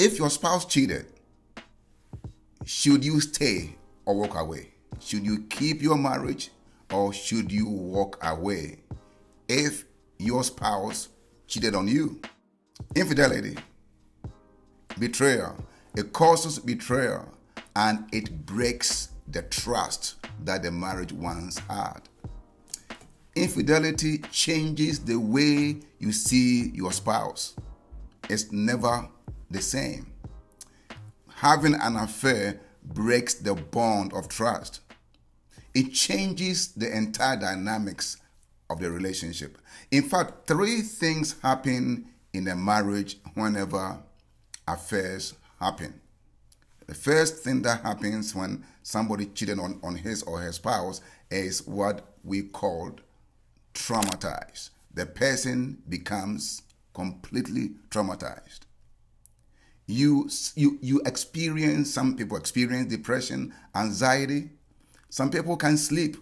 If your spouse cheated, should you stay or walk away? Should you keep your marriage or should you walk away if your spouse cheated on you? Infidelity, betrayal, it causes betrayal and it breaks the trust that the marriage once had. Infidelity changes the way you see your spouse. It's never the same. Having an affair breaks the bond of trust. It changes the entire dynamics of the relationship. In fact, three things happen in a marriage whenever affairs happen. The first thing that happens when somebody cheated on his or her spouse is what we call traumatized. The person becomes completely traumatized. Some people experience depression, anxiety. Some people can't sleep.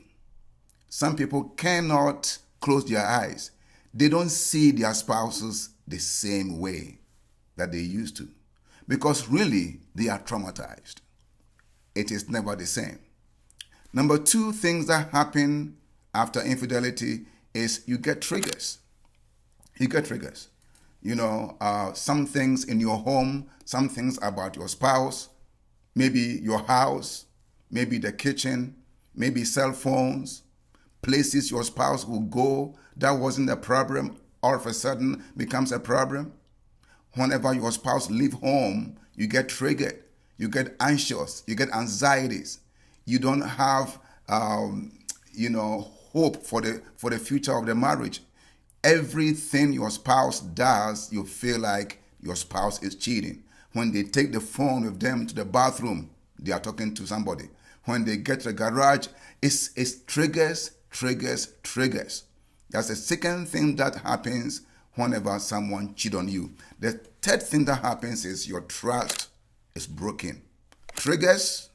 Some people cannot close their eyes. They don't see their spouses the same way that they used to because really they are traumatized. It is never the same. Number two things that happen after infidelity is you get triggers. Some things in your home, some things about your spouse, maybe your house, maybe the kitchen, maybe cell phones, places your spouse will go that wasn't a problem, all of a sudden becomes a problem. Whenever your spouse leave home, you get triggered, you get anxious, you get anxieties. You don't have, hope for the future of the marriage. Everything your spouse does, you feel like your spouse is cheating. When they take the phone with them to the bathroom, they are talking to somebody. When they get to the garage, it's triggers. That's the second thing that happens whenever someone cheats on you. The third thing that happens is your trust is broken. Triggers,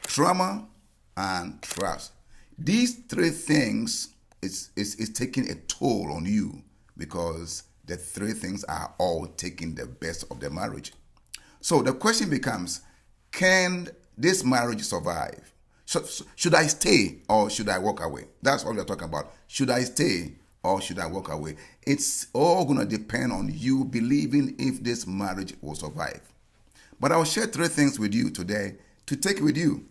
trauma, and trust. These three things is taking a toll on you because the three things are all taking the best of the marriage. So the question becomes, can this marriage survive? Should I stay or should I walk away? That's what we're talking about. Should I stay or should I walk away? It's all going to depend on you believing if this marriage will survive. But I'll share three things with you today to take with you,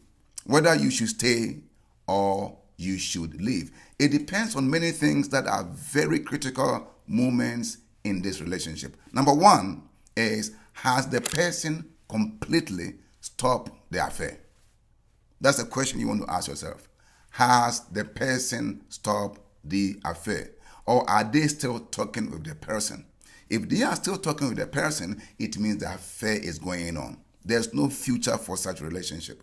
whether you should stay or you should leave. It depends on many things that are very critical moments in this relationship. Number one is, has the person completely stopped the affair? That's the question you want to ask yourself. Has the person stopped the affair? Or are they still talking with the person? If they are still talking with the person, it means the affair is going on. There's no future for such relationship.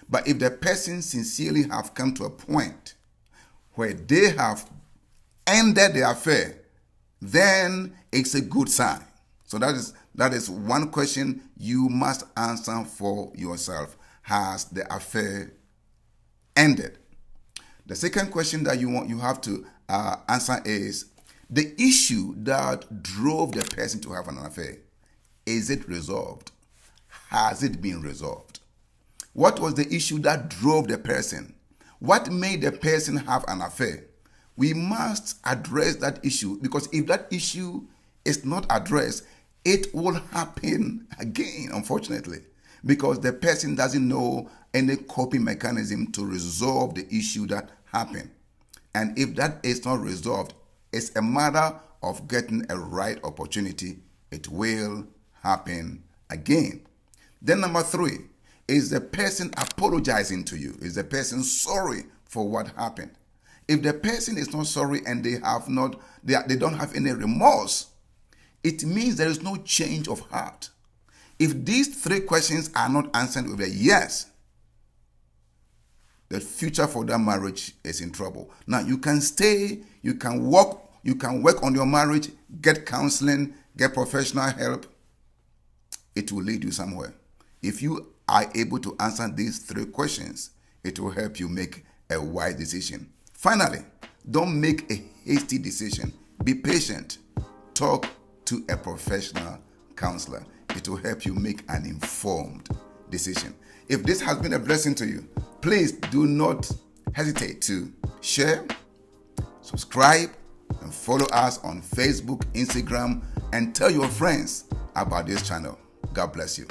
But if the person sincerely have come to a point where they have ended the affair, then it's a good sign. So that is one question you must answer for yourself. Has the affair ended? The second question that you have to answer is, the issue that drove the person to have an affair, is it resolved? Has it been resolved? What was the issue that drove the person? What made the person have an affair? We must address that issue, because if that issue is not addressed, it will happen again, unfortunately, because the person doesn't know any coping mechanism to resolve the issue that happened. And if that is not resolved, it's a matter of getting a right opportunity. It will happen again. Then number three, is the person apologizing to you? Is the person sorry for what happened? If the person is not sorry and they don't have any remorse, it means there is no change of heart. If these three questions are not answered with a yes, the future for that marriage is in trouble. Now, you can stay, you can work on your marriage, get counseling, get professional help. It will lead you somewhere. If you are able to answer these three questions, it will help you make a wise decision. Finally, don't make a hasty decision. Be patient. Talk to a professional counselor. it will help you make an informed decision. If this has been a blessing to you, please do not hesitate to share, subscribe, and follow us on Facebook, Instagram, and tell your friends about this channel. God bless you.